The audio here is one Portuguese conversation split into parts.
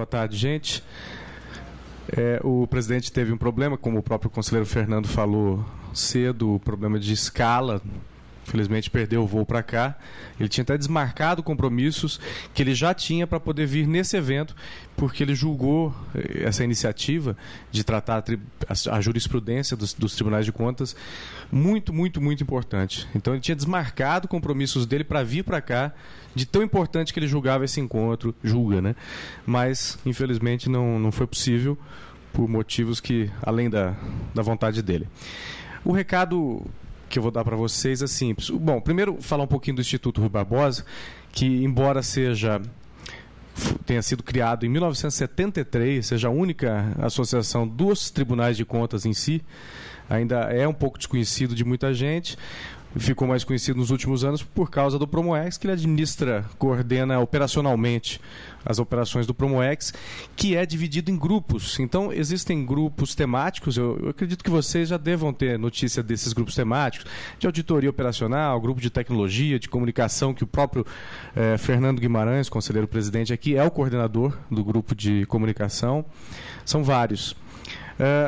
Boa tarde, gente. O presidente teve um problema, como o próprio conselheiro Fernando falou cedo, problema de escala. Infelizmente perdeu o voo para cá. Ele tinha até desmarcado compromissos que ele já tinha para poder vir nesse evento, porque ele julgou essa iniciativa de tratar a jurisprudência dos tribunais de contas muito, muito, muito importante. Então ele tinha desmarcado compromissos dele para vir para cá, de tão importante que ele julgava esse encontro, né? Mas infelizmente não foi possível, por motivos que além da vontade dele. O recado que eu vou dar para vocês é simples. Bom, primeiro falar um pouquinho do Instituto Rui Barbosa, que embora tenha sido criado em 1973, seja a única associação dos tribunais de contas em si, ainda é um pouco desconhecido de muita gente. Ficou mais conhecido nos últimos anos por causa do Promoex, que ele coordena operacionalmente as operações do Promoex, que é dividido em grupos. Então, existem grupos temáticos, eu acredito que vocês já devam ter notícia desses grupos temáticos, de auditoria operacional, grupo de tecnologia, de comunicação, que o próprio Fernando Guimarães, conselheiro presidente aqui, é o coordenador do grupo de comunicação. São vários.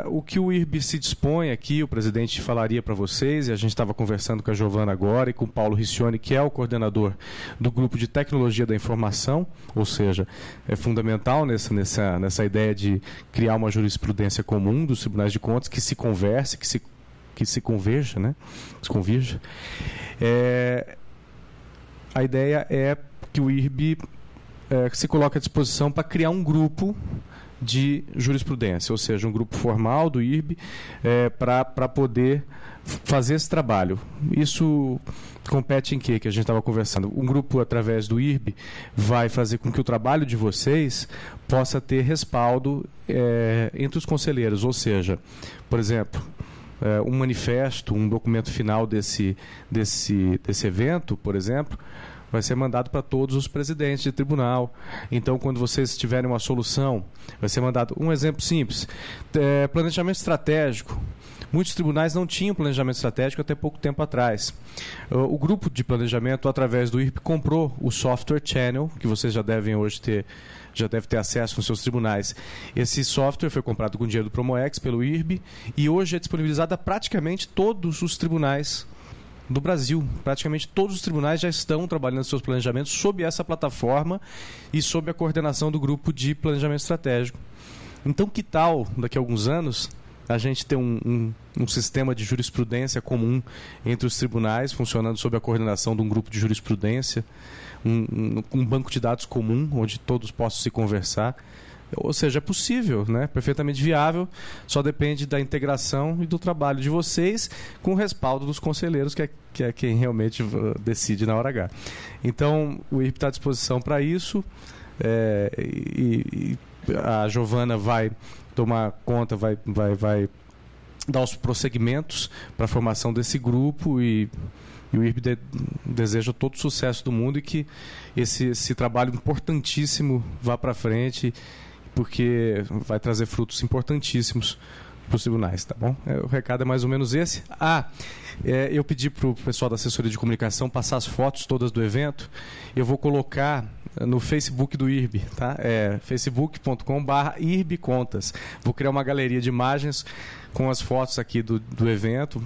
O que o IRB se dispõe aqui, o presidente falaria para vocês, e a gente estava conversando com a Giovana agora e com o Paulo Riccioni, que é o coordenador do grupo de tecnologia da informação, ou seja, é fundamental nessa ideia de criar uma jurisprudência comum dos tribunais de contas, que se converse, que se converja, né? Se convirja. A ideia é que o IRB se coloque à disposição para criar um grupo de jurisprudência, ou seja, um grupo formal do IRB para poder fazer esse trabalho. Isso compete em quê? Que a gente estava conversando. Um grupo, através do IRB, vai fazer com que o trabalho de vocês possa ter respaldo entre os conselheiros, ou seja, por exemplo, um manifesto, um documento final desse evento, por exemplo, vai ser mandado para todos os presidentes de tribunal. Então, quando vocês tiverem uma solução, vai ser mandado um exemplo simples. Planejamento estratégico. Muitos tribunais não tinham planejamento estratégico até pouco tempo atrás. O grupo de planejamento, através do IRB, comprou o software Channel, que vocês já devem ter acesso nos seus tribunais. Esse software foi comprado com dinheiro do Promoex pelo IRB e hoje é disponibilizado a praticamente todos os tribunais do Brasil. Praticamente todos os tribunais já estão trabalhando seus planejamentos sob essa plataforma e sob a coordenação do grupo de planejamento estratégico. Então, que tal, daqui a alguns anos, a gente ter um sistema de jurisprudência comum entre os tribunais, funcionando sob a coordenação de um grupo de jurisprudência, um banco de dados comum, onde todos possam se conversar? Ou seja, é possível, né? Perfeitamente viável, só depende da integração e do trabalho de vocês com o respaldo dos conselheiros, que é quem realmente decide na hora H. Então, o IRB está à disposição para isso, e a Giovana vai tomar conta, vai dar os prosseguimentos para a formação desse grupo e o IRB deseja todo o sucesso do mundo e que esse trabalho importantíssimo vá para frente, porque vai trazer frutos importantíssimos para os tribunais, tá bom? O recado é mais ou menos esse. Eu pedi para o pessoal da assessoria de comunicação passar as fotos todas do evento. Eu vou colocar no Facebook do IRB, tá? facebook.com/IRBcontas. Vou criar uma galeria de imagens com as fotos aqui do evento.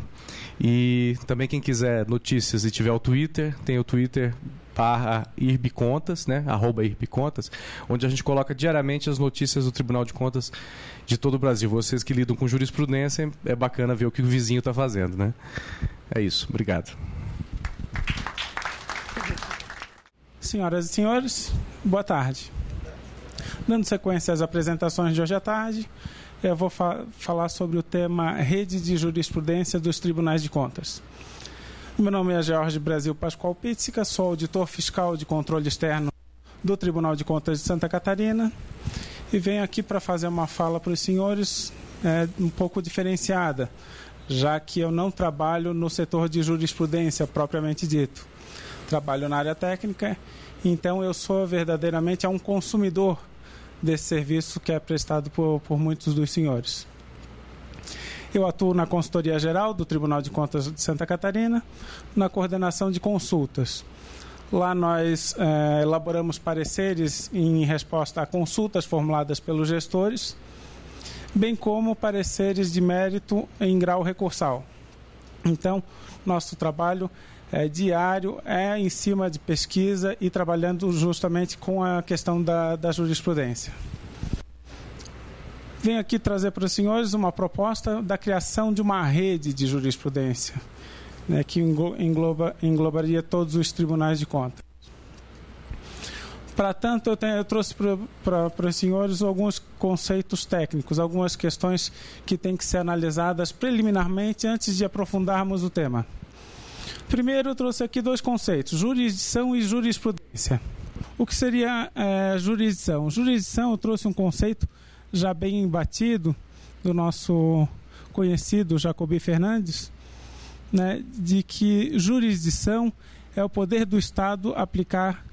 E também quem quiser notícias e tiver o Twitter, tem o Twitter /IRBcontas, né? @IRBcontas, onde a gente coloca diariamente as notícias do Tribunal de Contas de todo o Brasil. Vocês que lidam com jurisprudência, é bacana ver o que o vizinho está fazendo, né? É isso. Obrigado. Senhoras e senhores, boa tarde. Dando sequência às apresentações de hoje à tarde, eu vou falar sobre o tema Rede de Jurisprudência dos Tribunais de Contas. Meu nome é George Brasil Pascoal Pizzica, sou auditor fiscal de controle externo do Tribunal de Contas de Santa Catarina e venho aqui para fazer uma fala para os senhores um pouco diferenciada, já que eu não trabalho no setor de jurisprudência propriamente dito. Trabalho na área técnica, então eu sou verdadeiramente um consumidor desse serviço que é prestado por muitos dos senhores. Eu atuo na consultoria geral do Tribunal de Contas de Santa Catarina, na coordenação de consultas. Lá nós elaboramos pareceres em resposta a consultas formuladas pelos gestores, bem como pareceres de mérito em grau recursal. Então, nosso trabalho diário é em cima de pesquisa e trabalhando justamente com a questão da jurisprudência. Venho aqui trazer para os senhores uma proposta da criação de uma rede de jurisprudência, né, que englobaria todos os tribunais de contas. Para tanto, eu trouxe para os senhores alguns conceitos técnicos, algumas questões que têm que ser analisadas preliminarmente antes de aprofundarmos o tema. Primeiro, eu trouxe aqui dois conceitos, jurisdição e jurisprudência. O que seria jurisdição? Jurisdição, eu trouxe um conceito já bem batido do nosso conhecido Jacobi Fernandes, né, de que jurisdição é o poder do Estado aplicar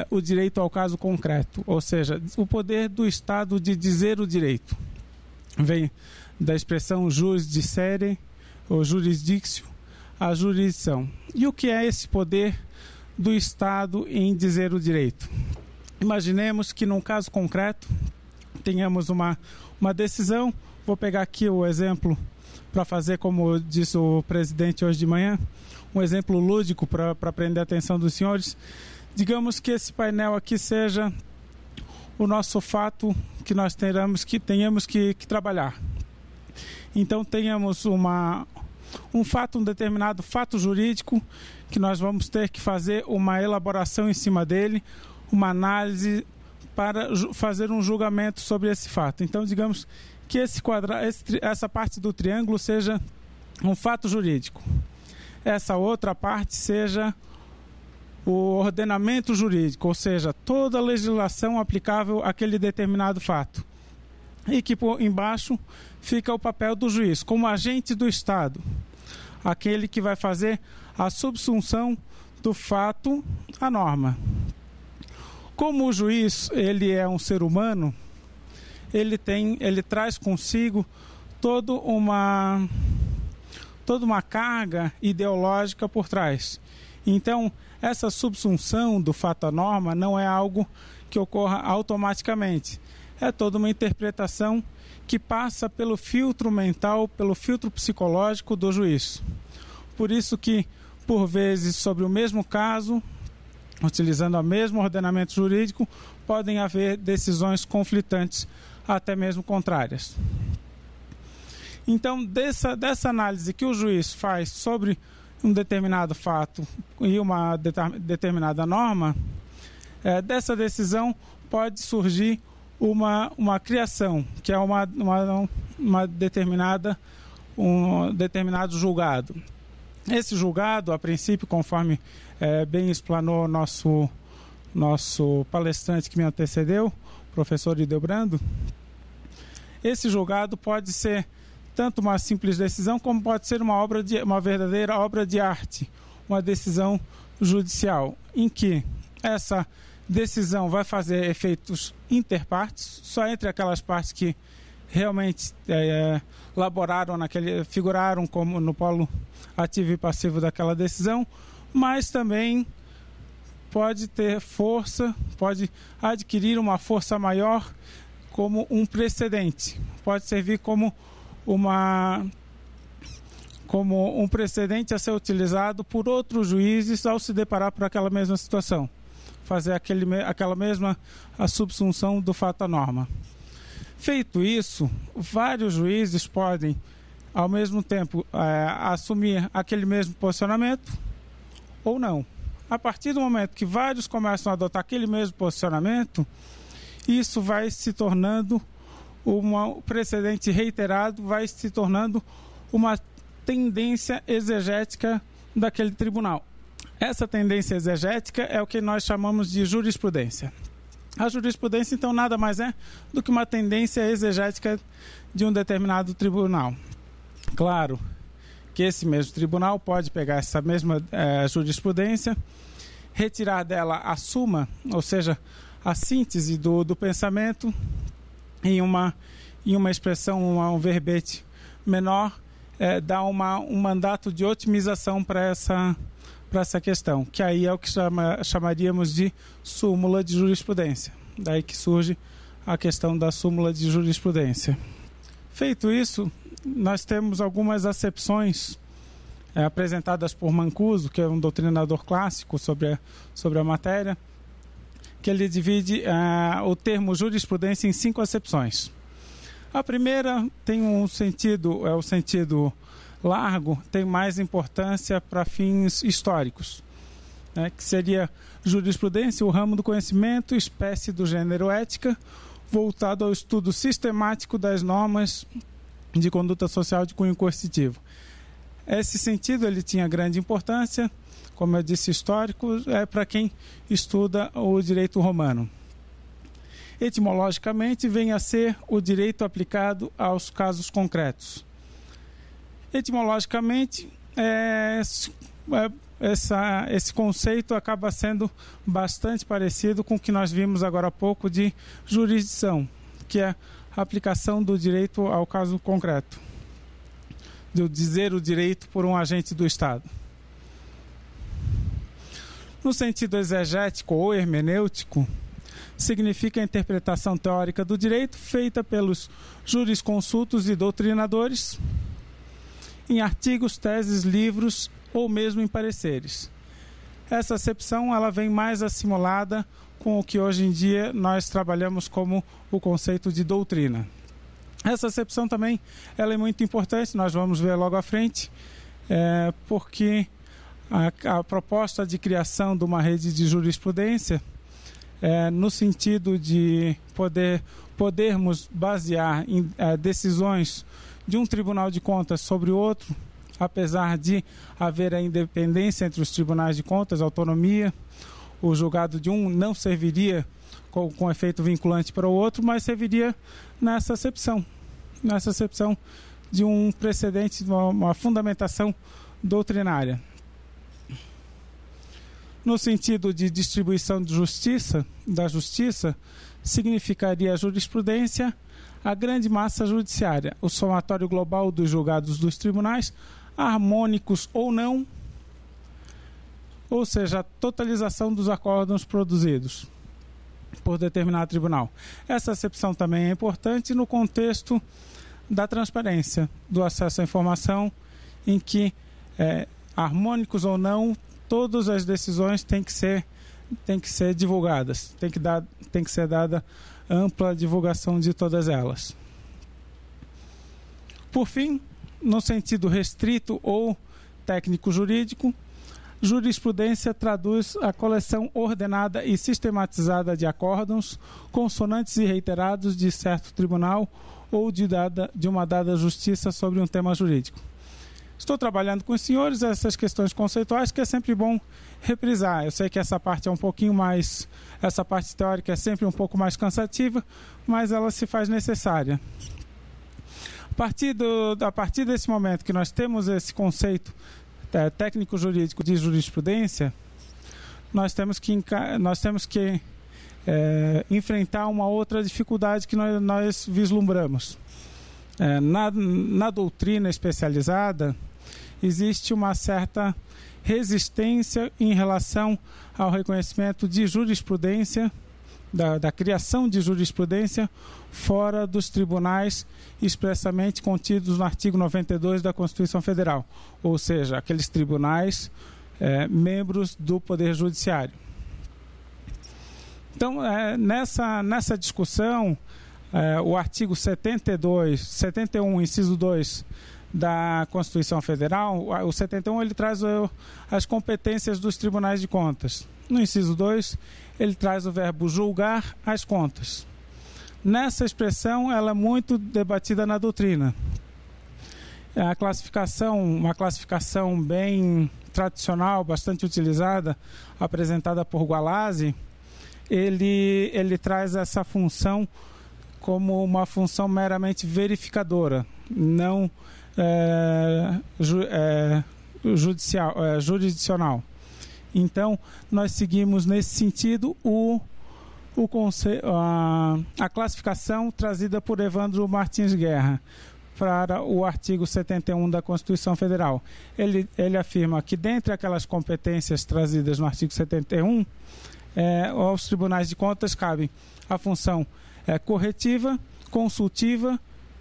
o direito ao caso concreto, ou seja, o poder do Estado de dizer o direito. Vem da expressão jus dicere, ou jurisdictio, a jurisdição. E o que é esse poder do Estado em dizer o direito? Imaginemos que num caso concreto tenhamos uma decisão. Vou pegar aqui o exemplo para fazer, como disse o presidente hoje de manhã, um exemplo lúdico para prender a atenção dos senhores. Digamos que esse painel aqui seja o nosso fato que nós tenhamos que trabalhar. Então, tenhamos um determinado fato jurídico que nós vamos ter que fazer uma elaboração em cima dele, uma análise para fazer um julgamento sobre esse fato. Então, digamos que essa parte do triângulo seja um fato jurídico. Essa outra parte seja o ordenamento jurídico, ou seja, toda a legislação aplicável àquele determinado fato. E que por embaixo fica o papel do juiz, como agente do Estado, aquele que vai fazer a subsunção do fato à norma. Como o juiz ele é um ser humano, ele traz consigo toda uma carga ideológica por trás. Então, essa subsunção do fato à norma não é algo que ocorra automaticamente. É toda uma interpretação que passa pelo filtro mental, pelo filtro psicológico do juiz. Por isso que, por vezes, sobre o mesmo caso, utilizando o mesmo ordenamento jurídico, podem haver decisões conflitantes, até mesmo contrárias. Então, dessa análise que o juiz faz sobre um determinado fato e uma determinada norma, dessa decisão pode surgir uma criação, que é um determinado julgado. Esse julgado, a princípio, conforme bem explanou nosso palestrante que me antecedeu, o professor Idebrando, esse julgado pode ser tanto uma simples decisão, como pode ser uma verdadeira obra de arte, uma decisão judicial, em que essa decisão vai fazer efeitos interpartes, só entre aquelas partes que realmente figuraram como no polo ativo e passivo daquela decisão, mas também pode ter força, pode adquirir uma força maior como um precedente, pode servir como um precedente a ser utilizado por outros juízes ao se deparar por aquela mesma situação, fazer aquela mesma a subsunção do fato à norma. Feito isso, vários juízes podem, ao mesmo tempo, assumir aquele mesmo posicionamento ou não. A partir do momento que vários começam a adotar aquele mesmo posicionamento, isso vai se tornando um precedente reiterado, vai se tornando uma tendência exegética daquele tribunal. Essa tendência exegética é o que nós chamamos de jurisprudência. A jurisprudência, então, nada mais é do que uma tendência exegética de um determinado tribunal. Claro que esse mesmo tribunal pode pegar essa mesma jurisprudência, retirar dela a suma, ou seja, a síntese do pensamento, em uma expressão, um verbete menor, dá um mandato de otimização para para essa questão, que aí é o que chamaríamos de súmula de jurisprudência. Daí que surge a questão da súmula de jurisprudência. Feito isso, nós temos algumas acepções apresentadas por Mancuso, que é um doutrinador clássico sobre a matéria, que ele divide o termo jurisprudência em 5 acepções. A primeira tem um sentido, o sentido largo, tem mais importância para fins históricos, que seria jurisprudência, o ramo do conhecimento, espécie do gênero ética, voltado ao estudo sistemático das normas de conduta social de cunho coercitivo. Esse sentido ele tinha grande importância, como eu disse, histórico, para quem estuda o direito romano. Etimologicamente, vem a ser o direito aplicado aos casos concretos. Etimologicamente, esse conceito acaba sendo bastante parecido com o que nós vimos agora há pouco de jurisdição, que é a aplicação do direito ao caso concreto, de dizer o direito por um agente do Estado. No sentido exegético ou hermenêutico, significa a interpretação teórica do direito feita pelos jurisconsultos e doutrinadores em artigos, teses, livros ou mesmo em pareceres. Essa acepção ela vem mais assimilada com o que hoje em dia nós trabalhamos como o conceito de doutrina. Essa acepção também ela é muito importante, nós vamos ver logo à frente, porque a proposta de criação de uma rede de jurisprudência, no sentido de podermos basear em decisões de um tribunal de contas sobre o outro, apesar de haver a independência entre os tribunais de contas, autonomia, o julgado de um não serviria com efeito vinculante para o outro, mas serviria nessa acepção de um precedente, uma fundamentação doutrinária. No sentido de distribuição de da justiça, significaria a jurisprudência a grande massa judiciária, o somatório global dos julgados dos tribunais, harmônicos ou não, ou seja, a totalização dos acórdãos produzidos por determinado tribunal. Essa acepção também é importante no contexto da transparência, do acesso à informação, em que, harmônicos ou não, todas as decisões têm que ser divulgadas, tem que ser dada ampla divulgação de todas elas. Por fim, no sentido restrito ou técnico-jurídico, jurisprudência traduz a coleção ordenada e sistematizada de acórdãos, consonantes e reiterados de certo tribunal ou de uma dada justiça sobre um tema jurídico. Estou trabalhando com os senhores essas questões conceituais que é sempre bom reprisar. Eu sei que essa parte é um pouquinho mais... Essa parte teórica é sempre um pouco mais cansativa, mas ela se faz necessária. A partir desse momento que nós temos esse conceito técnico-jurídico de jurisprudência, nós temos que enfrentar uma outra dificuldade que nós vislumbramos. Na doutrina especializada, existe uma certa resistência em relação ao reconhecimento de jurisprudência, da criação de jurisprudência fora dos tribunais expressamente contidos no artigo 92 da Constituição Federal, ou seja, aqueles tribunais membros do Poder Judiciário. Então, nessa discussão, o artigo 71, inciso 2 da Constituição Federal, o 71 ele traz as competências dos tribunais de contas. No inciso 2, ele traz o verbo julgar as contas. Nessa expressão, ela é muito debatida na doutrina. Uma classificação bem tradicional, bastante utilizada, apresentada por Gualazzi, ele traz essa função como uma função meramente verificadora, não jurisdicional. Então, nós seguimos nesse sentido a classificação trazida por Evandro Martins Guerra, para o artigo 71 da Constituição Federal. Ele afirma que, dentre aquelas competências trazidas no artigo 71, aos tribunais de contas cabe a função corretiva, consultiva,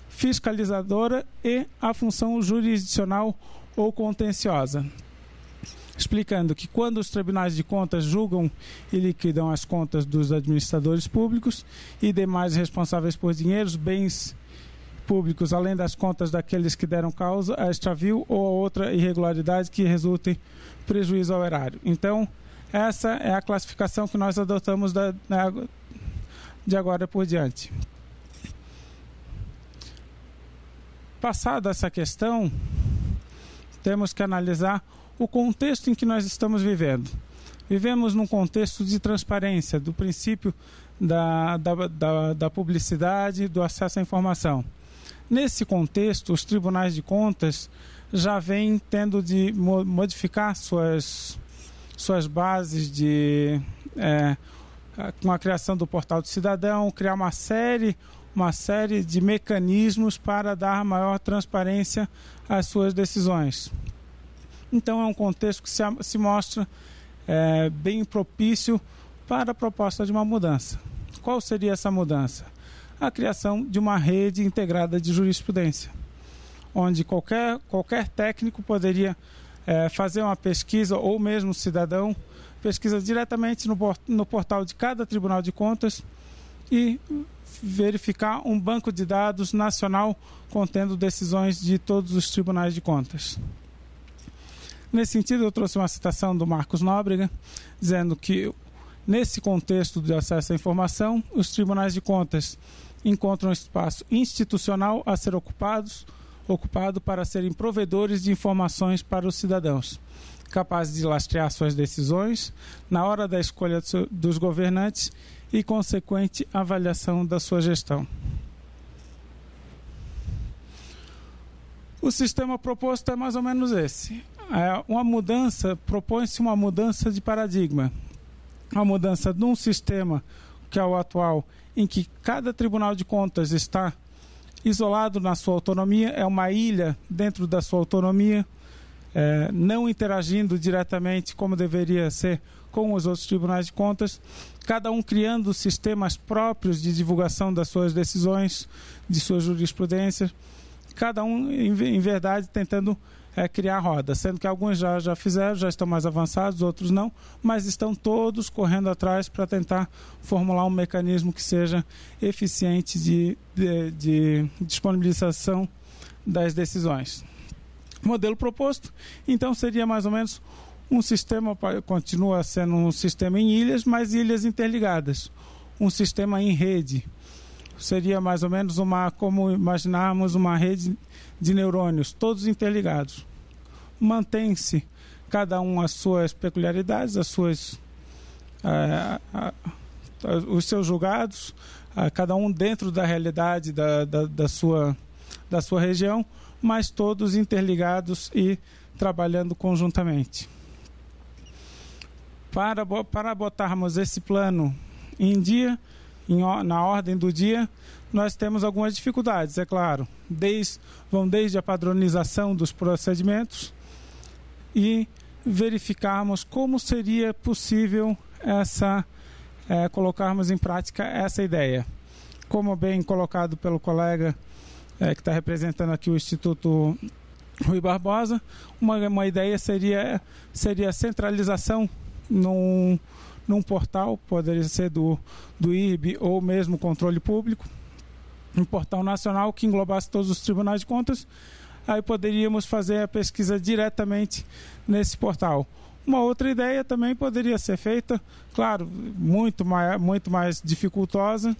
fiscalizadora e a função jurisdicional ou contenciosa. Explicando que quando os tribunais de contas julgam e liquidam as contas dos administradores públicos e demais responsáveis por dinheiros, bens públicos, além das contas daqueles que deram causa a extravio ou a outra irregularidade que resulte prejuízo ao erário. Então, essa é a classificação que nós adotamos de agora por diante. Passada essa questão, temos que analisar o contexto em que nós estamos vivendo. Vivemos num contexto de transparência, do princípio da publicidade, do acesso à informação. Nesse contexto, os tribunais de contas já vêm tendo de modificar suas bases com a criação do Portal do Cidadão, criar uma série de mecanismos para dar maior transparência às suas decisões. Então, é um contexto que se mostra bem propício para a proposta de uma mudança. Qual seria essa mudança? A criação de uma rede integrada de jurisprudência, onde qualquer técnico poderia fazer uma pesquisa, ou mesmo cidadão, pesquisa diretamente no portal de cada Tribunal de Contas e verificar um banco de dados nacional contendo decisões de todos os tribunais de contas. Nesse sentido, eu trouxe uma citação do Marcos Nóbrega, dizendo que, nesse contexto de acesso à informação, os tribunais de contas encontram um espaço institucional a ser ocupado para serem provedores de informações para os cidadãos, capazes de lastrear suas decisões na hora da escolha dos governantes e consequente avaliação da sua gestão. O sistema proposto é mais ou menos esse. Propõe-se uma mudança de paradigma, a mudança de um sistema que é o atual, em que cada Tribunal de Contas está isolado na sua autonomia, é uma ilha dentro da sua autonomia, não interagindo diretamente como deveria ser com os outros tribunais de contas, cada um criando sistemas próprios de divulgação das suas decisões, de sua jurisprudência, cada um, em verdade, tentando criar roda, sendo que alguns já fizeram, já estão mais avançados, outros não, mas estão todos correndo atrás para tentar formular um mecanismo que seja eficiente de disponibilização das decisões. O modelo proposto, então, seria mais ou menos um sistema, continua sendo um sistema em ilhas, mas ilhas interligadas, um sistema em rede. Seria mais ou menos como imaginarmos uma rede de neurônios, todos interligados. Mantém-se cada um as suas peculiaridades, os seus julgados, cada um dentro da realidade da sua região, mas todos interligados e trabalhando conjuntamente. Para botarmos esse plano em dia, na ordem do dia, nós temos algumas dificuldades, é claro. Vão desde a padronização dos procedimentos e verificarmos como seria possível colocarmos em prática essa ideia. Como bem colocado pelo colega que está representando aqui o Instituto Rui Barbosa, uma ideia seria a centralização num portal, poderia ser do IRB ou mesmo controle público, um portal nacional que englobasse todos os tribunais de contas. Aí poderíamos fazer a pesquisa diretamente nesse portal. Uma outra ideia também poderia ser feita, claro, muito mais dificultosa,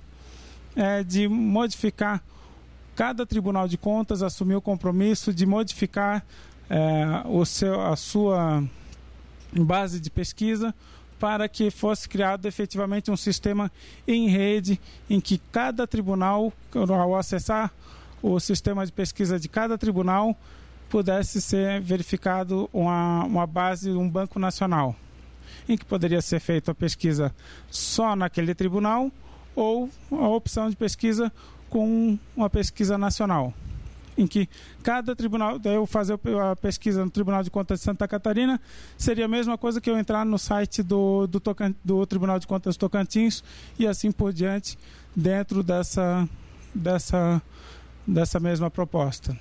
de modificar, cada Tribunal de Contas assumir o compromisso de modificar a sua base de pesquisa para que fosse criado efetivamente um sistema em rede em que cada tribunal, ao acessar o sistema de pesquisa de cada tribunal, pudesse ser verificado uma base, um banco nacional, em que poderia ser feita a pesquisa só naquele tribunal ou a opção de pesquisa com uma pesquisa nacional. em que cada tribunal, eu fazer a pesquisa no Tribunal de Contas de Santa Catarina, seria a mesma coisa que eu entrar no site do Tribunal de Contas de Tocantins e assim por diante, dentro dessa mesma proposta.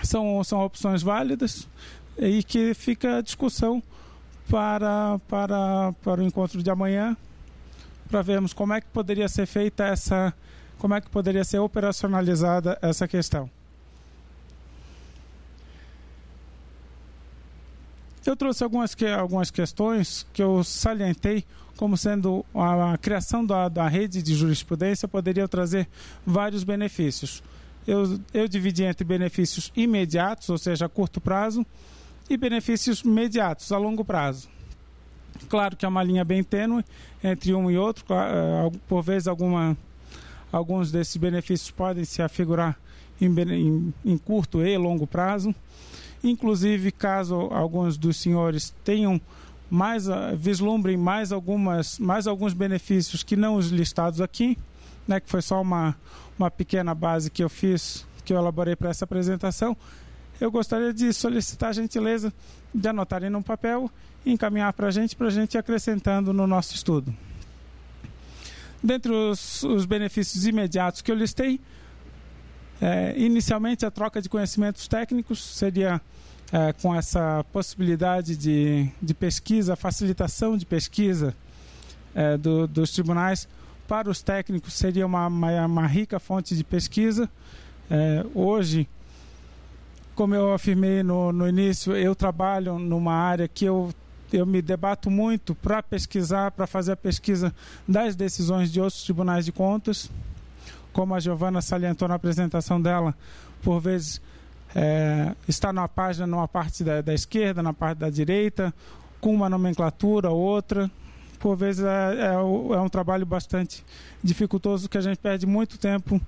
São opções válidas e que fica a discussão para o encontro de amanhã, para vermos como é que poderia ser feita como é que poderia ser operacionalizada essa questão. Eu trouxe algumas questões que eu salientei como sendo a criação da rede de jurisprudência poderia trazer vários benefícios. Eu dividi entre benefícios imediatos, ou seja, a curto prazo, e benefícios imediatos, a longo prazo. Claro que é uma linha bem tênue entre um e outro, por vezes alguns desses benefícios podem se afigurar em curto e longo prazo. Inclusive, caso alguns dos senhores tenham vislumbrem mais alguns benefícios que não os listados aqui, né, que foi só uma pequena base que eu elaborei para essa apresentação, eu gostaria de solicitar a gentileza de anotarem num papel e encaminhar para a gente ir acrescentando no nosso estudo. Dentre os benefícios imediatos que eu listei, inicialmente a troca de conhecimentos técnicos seria com essa possibilidade de pesquisa, facilitação de pesquisa dos tribunais para os técnicos seria uma rica fonte de pesquisa. Hoje, como eu afirmei no início, eu trabalho numa área que eu me debato muito para pesquisar, para fazer a pesquisa das decisões de outros tribunais de contas. Como a Giovana salientou na apresentação dela, por vezes está numa página, numa parte da esquerda, na parte da direita, com uma nomenclatura, outra. Por vezes é um trabalho bastante dificultoso, que a gente perde muito tempo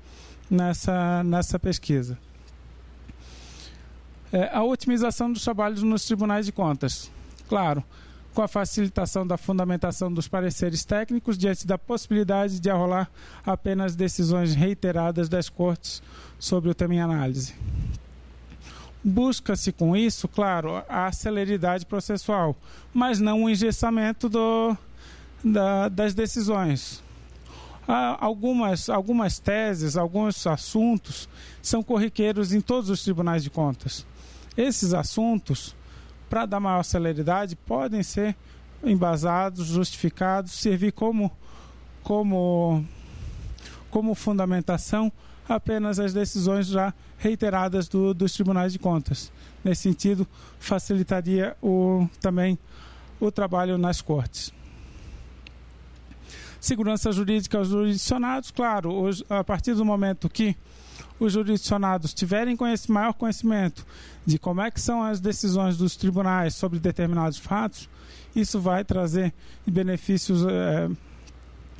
nessa pesquisa. A otimização dos trabalhos nos tribunais de contas. Claro, com a facilitação da fundamentação dos pareceres técnicos diante da possibilidade de arrolar apenas decisões reiteradas das cortes sobre o tema em análise. Busca-se com isso, claro, a celeridade processual, mas não o engessamento das decisões. Algumas teses, alguns assuntos são corriqueiros em todos os tribunais de contas. Esses assuntos, para dar maior celeridade, podem ser embasados, justificados, servir como fundamentação apenas as decisões já reiteradas dos tribunais de contas. Nesse sentido, facilitaria também o trabalho nas cortes. Segurança jurídica aos jurisdicionados, claro, a partir do momento que os jurisdicionados tiverem maior conhecimento de como é que são as decisões dos tribunais sobre determinados fatos, isso vai trazer benefícios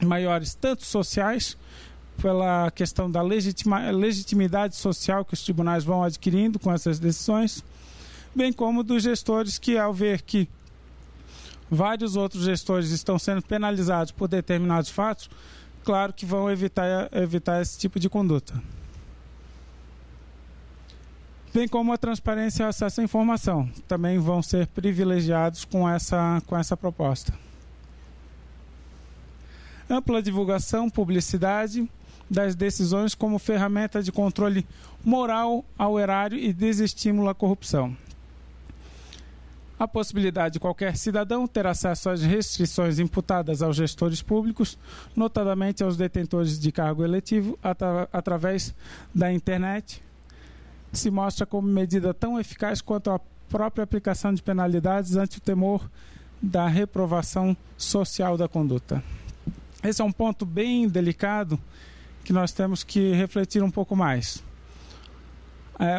maiores, tanto sociais, pela questão da legitimidade social que os tribunais vão adquirindo com essas decisões, bem como dos gestores que, ao ver que vários outros gestores estão sendo penalizados por determinados fatos, claro que vão evitar esse tipo de conduta. Bem como a transparência e o acesso à informação, também vão ser privilegiados com essa proposta. Ampla divulgação, publicidade das decisões como ferramenta de controle moral ao erário e desestímulo à corrupção. A possibilidade de qualquer cidadão ter acesso às restrições imputadas aos gestores públicos, notadamente aos detentores de cargo eletivo, através da internet, se mostra como medida tão eficaz quanto a própria aplicação de penalidades ante o temor da reprovação social da conduta. Esse é um ponto bem delicado que nós temos que refletir um pouco mais.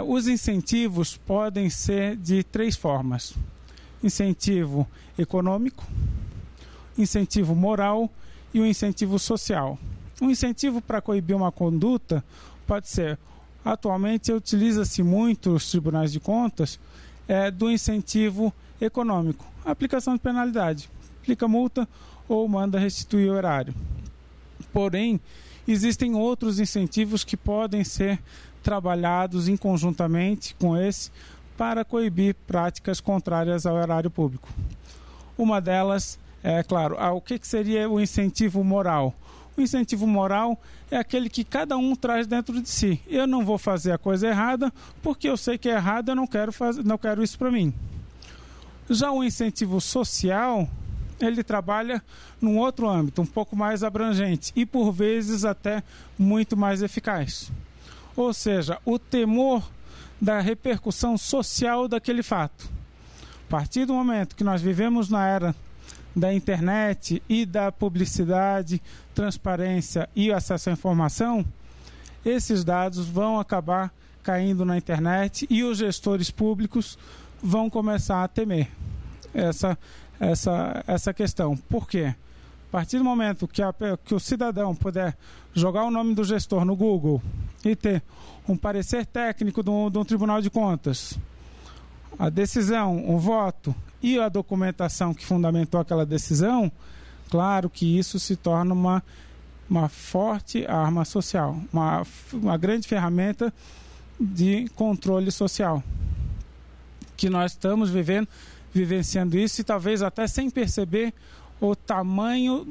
Os incentivos podem ser de 3 formas: incentivo econômico, incentivo moral e um incentivo social. Um incentivo para coibir uma conduta pode ser, atualmente utiliza-se muito os tribunais de contas, do incentivo econômico, a aplicação de penalidade, aplica multa ou manda restituir o erário. Porém, existem outros incentivos que podem ser trabalhados inconjuntamente com esse para coibir práticas contrárias ao erário público. Uma delas é, claro, o que seria o incentivo moral? O incentivo moral é aquele que cada um traz dentro de si. Eu não vou fazer a coisa errada porque eu sei que é errado, eu não quero isso para mim. Já o incentivo social, ele trabalha num outro âmbito, um pouco mais abrangente e por vezes até muito mais eficaz. Ou seja, o temor da repercussão social daquele fato. A partir do momento que nós vivemos na era da internet e da publicidade, transparência e acesso à informação, esses dados vão acabar caindo na internet e os gestores públicos vão começar a temer essa questão. Por quê? A partir do momento que o cidadão puder jogar o nome do gestor no Google e ter um parecer técnico de um Tribunal de Contas, a decisão, o voto e a documentação que fundamentou aquela decisão, claro que isso se torna uma forte arma social, uma grande ferramenta de controle social, que nós estamos vivenciando isso e talvez até sem perceber o tamanho,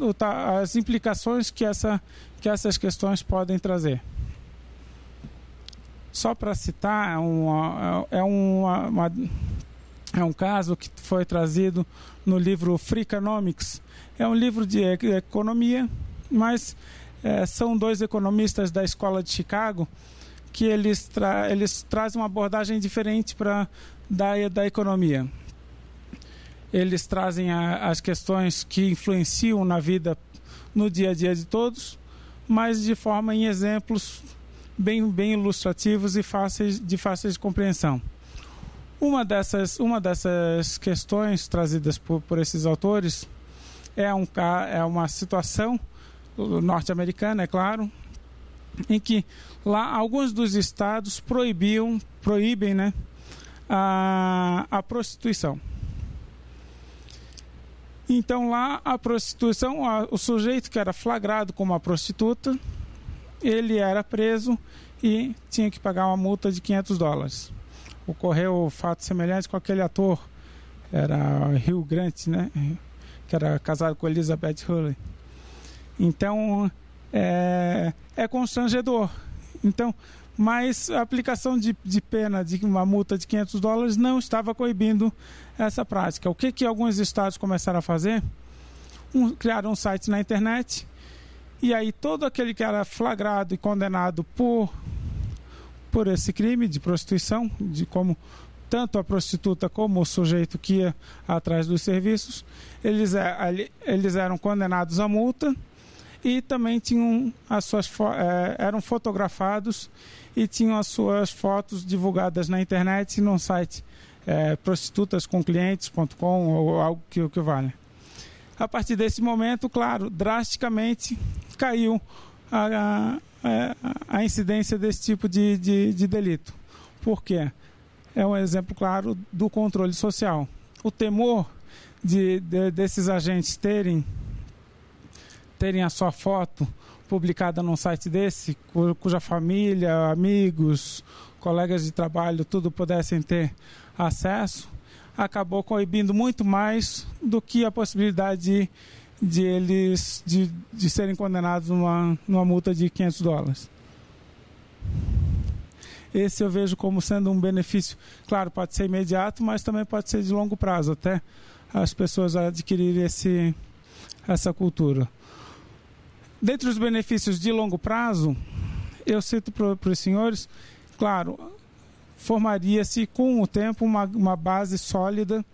as implicações que essas questões podem trazer. Só para citar, é um caso que foi trazido no livro Freakonomics. É um livro de economia, mas são dois economistas da Escola de Chicago que eles trazem uma abordagem diferente da economia. Eles trazem as questões que influenciam na vida, no dia a dia de todos, mas de forma em exemplos bem ilustrativos e de fácil compreensão. Uma dessas questões trazidas por esses autores é uma situação norte-americana, é claro, em que lá alguns dos estados proíbem, né, a prostituição. Então lá a prostituição, o sujeito que era flagrado como uma prostituta, ele era preso e tinha que pagar uma multa de $500. Ocorreu fato semelhante com aquele ator, era Hugh Grant, né, que era casado com Elizabeth Hurley. Então é constrangedor. Então, mas a aplicação de pena de uma multa de $500 não estava coibindo essa prática. O que alguns estados começaram a fazer? Criaram um site na internet, e aí todo aquele que era flagrado e condenado por esse crime de prostituição, de como tanto a prostituta como o sujeito que ia atrás dos serviços, eles eram condenados à multa e também tinham eram fotografados e tinham as suas fotos divulgadas na internet num site prostitutascomclientes.com ou algo que vale. A partir desse momento, claro, drasticamente caiu a incidência desse tipo de delito. Por quê? É um exemplo claro do controle social. O temor desses agentes terem a sua foto publicada num site desse, cuja família, amigos, colegas de trabalho, tudo pudessem ter acesso, acabou coibindo muito mais do que a possibilidade de eles serem condenados numa multa de $500. Esse eu vejo como sendo um benefício, claro, pode ser imediato, mas também pode ser de longo prazo, até as pessoas adquirirem essa cultura. Dentre os benefícios de longo prazo, eu cito para os senhores, claro, formaria-se com o tempo uma base sólida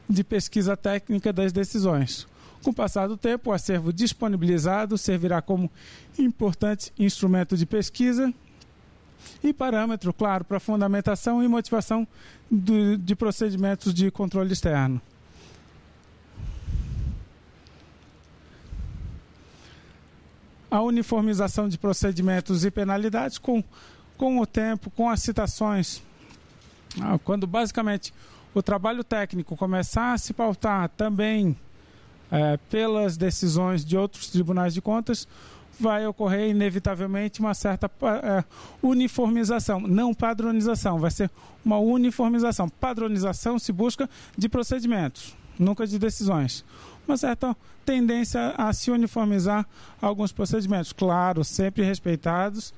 de pesquisa técnica das decisões. Com o passar do tempo, o acervo disponibilizado servirá como importante instrumento de pesquisa e parâmetro, claro, para fundamentação e motivação de procedimentos de controle externo. A uniformização de procedimentos e penalidades com o tempo, com as citações, quando basicamente o trabalho técnico começar a se pautar também pelas decisões de outros tribunais de contas, vai ocorrer inevitavelmente uma certa uniformização, não padronização, vai ser uma uniformização. Padronização se busca de procedimentos, nunca de decisões. Uma certa tendência a se uniformizar alguns procedimentos, claro, sempre respeitados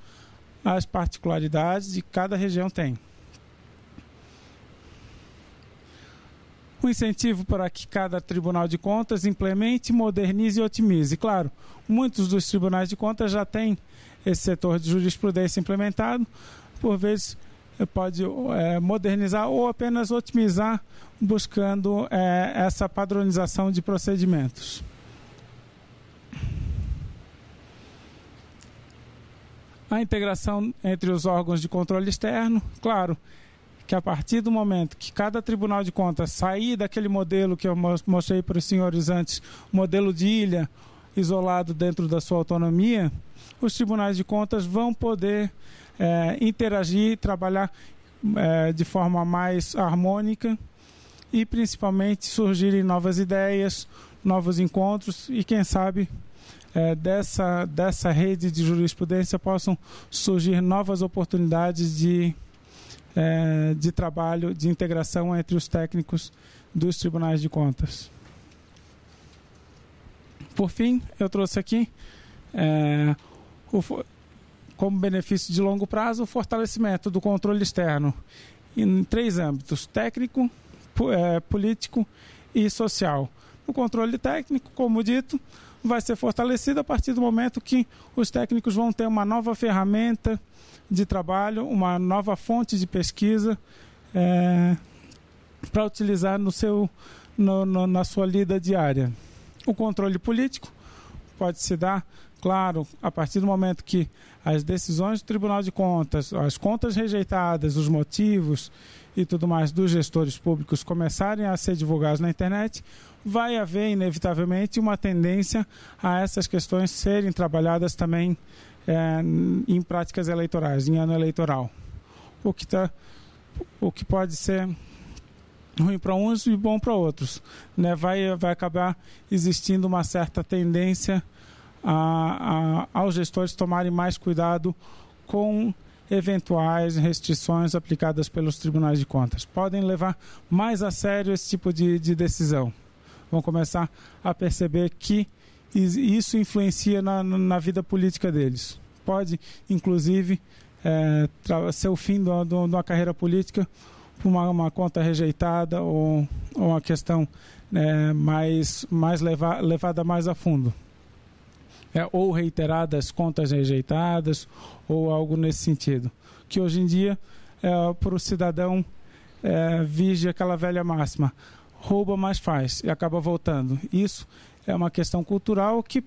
as particularidades de cada região tem. O incentivo para que cada Tribunal de Contas implemente, modernize e otimize. Claro, muitos dos tribunais de contas já têm esse setor de jurisprudência implementado, por vezes pode modernizar ou apenas otimizar, buscando essa padronização de procedimentos. A integração entre os órgãos de controle externo, claro, que a partir do momento que cada Tribunal de Contas sair daquele modelo que eu mostrei para os senhores antes, modelo de ilha, isolado dentro da sua autonomia, os Tribunais de Contas vão poder interagir, trabalhar de forma mais harmônica e principalmente surgirem novas ideias, novos encontros e quem sabe dessa rede de jurisprudência possam surgir novas oportunidades de trabalho, de integração entre os técnicos dos Tribunais de Contas. Por fim, eu trouxe aqui, como benefício de longo prazo, o fortalecimento do controle externo em 3 âmbitos: técnico, político e social. O controle técnico, como dito, vai ser fortalecido a partir do momento que os técnicos vão ter uma nova ferramenta de trabalho, uma nova fonte de pesquisa para utilizar na sua lida diária. O controle político pode se dar, claro, a partir do momento que as decisões do Tribunal de Contas, as contas rejeitadas, os motivos e tudo mais dos gestores públicos começarem a ser divulgados na internet, vai haver inevitavelmente uma tendência a essas questões serem trabalhadas também em práticas eleitorais, em ano eleitoral. O que pode ser ruim para uns e bom para outros, né? Vai acabar existindo uma certa tendência aos gestores tomarem mais cuidado com eventuais restrições aplicadas pelos tribunais de contas. Podem levar mais a sério esse tipo de decisão. Vão começar a perceber que isso influencia na vida política deles. Pode, inclusive, ser o fim de uma carreira política por uma conta rejeitada ou uma questão levada mais a fundo. Ou reiteradas contas rejeitadas ou algo nesse sentido. Que hoje em dia, para o cidadão, vige aquela velha máxima: rouba, mas faz, e acaba voltando. Isso é uma questão cultural que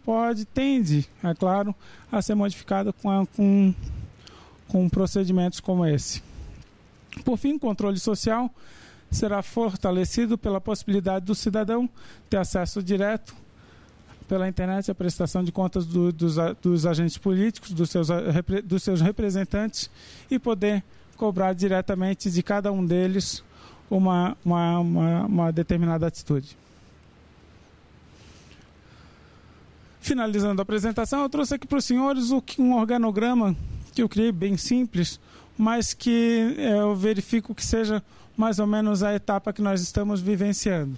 tende, é claro, a ser modificada com procedimentos como esse. Por fim, o controle social será fortalecido pela possibilidade do cidadão ter acesso direto pela internet à prestação de contas dos agentes políticos, dos seus representantes, e poder cobrar diretamente de cada um deles uma determinada atitude. Finalizando a apresentação, eu trouxe aqui para os senhores um organograma que eu criei bem simples, mas que eu verifico que seja mais ou menos a etapa que nós estamos vivenciando.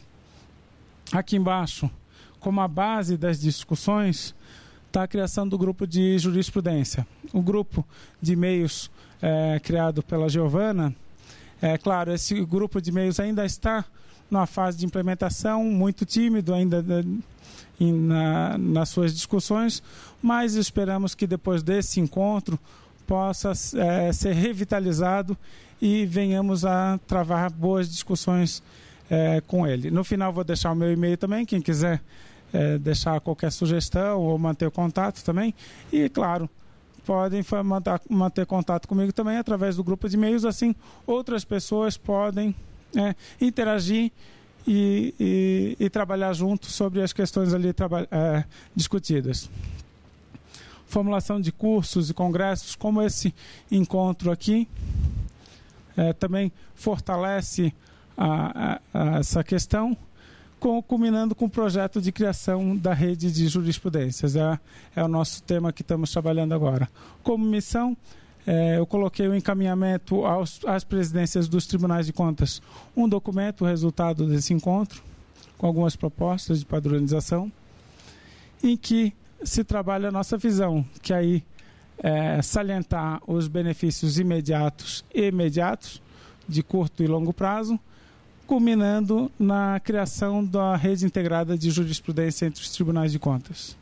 Aqui embaixo, como a base das discussões, está a criação do grupo de jurisprudência. O grupo de e-mails criado pela Giovana, claro, esse grupo de e-mails ainda está numa fase de implementação, muito tímido ainda nas suas discussões, mas esperamos que depois desse encontro possa ser revitalizado e venhamos a travar boas discussões com ele. No final vou deixar o meu e-mail também, quem quiser deixar qualquer sugestão ou manter o contato também. E, claro, podem manter contato comigo também através do grupo de e-mails, assim outras pessoas podem interagir e trabalhar junto sobre as questões ali discutidas. Formulação de cursos e congressos, como esse encontro aqui, também fortalece essa questão, culminando com o projeto de criação da rede de jurisprudências. É o nosso tema que estamos trabalhando agora. Como missão, eu coloquei o encaminhamento às presidências dos tribunais de contas, um documento, o resultado desse encontro, com algumas propostas de padronização, em que se trabalha a nossa visão, que aí salientar os benefícios imediatos e imediatos, de curto e longo prazo, culminando na criação da rede integrada de jurisprudência entre os tribunais de contas.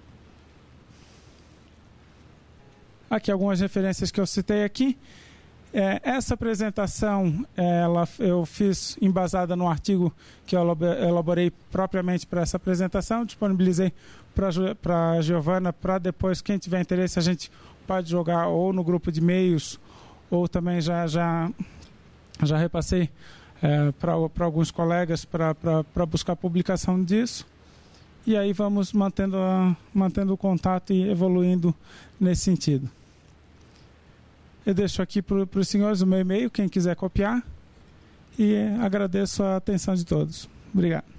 Aqui algumas referências que eu citei aqui. Essa apresentação eu fiz embasada no artigo que eu elaborei propriamente para essa apresentação, disponibilizei para a Giovana, para depois, quem tiver interesse, a gente pode jogar ou no grupo de e-mails, ou também já repassei para alguns colegas para buscar a publicação disso. E aí vamos mantendo o contato e evoluindo nesse sentido. Eu deixo aqui para os senhores o meu e-mail, quem quiser copiar, e agradeço a atenção de todos. Obrigado.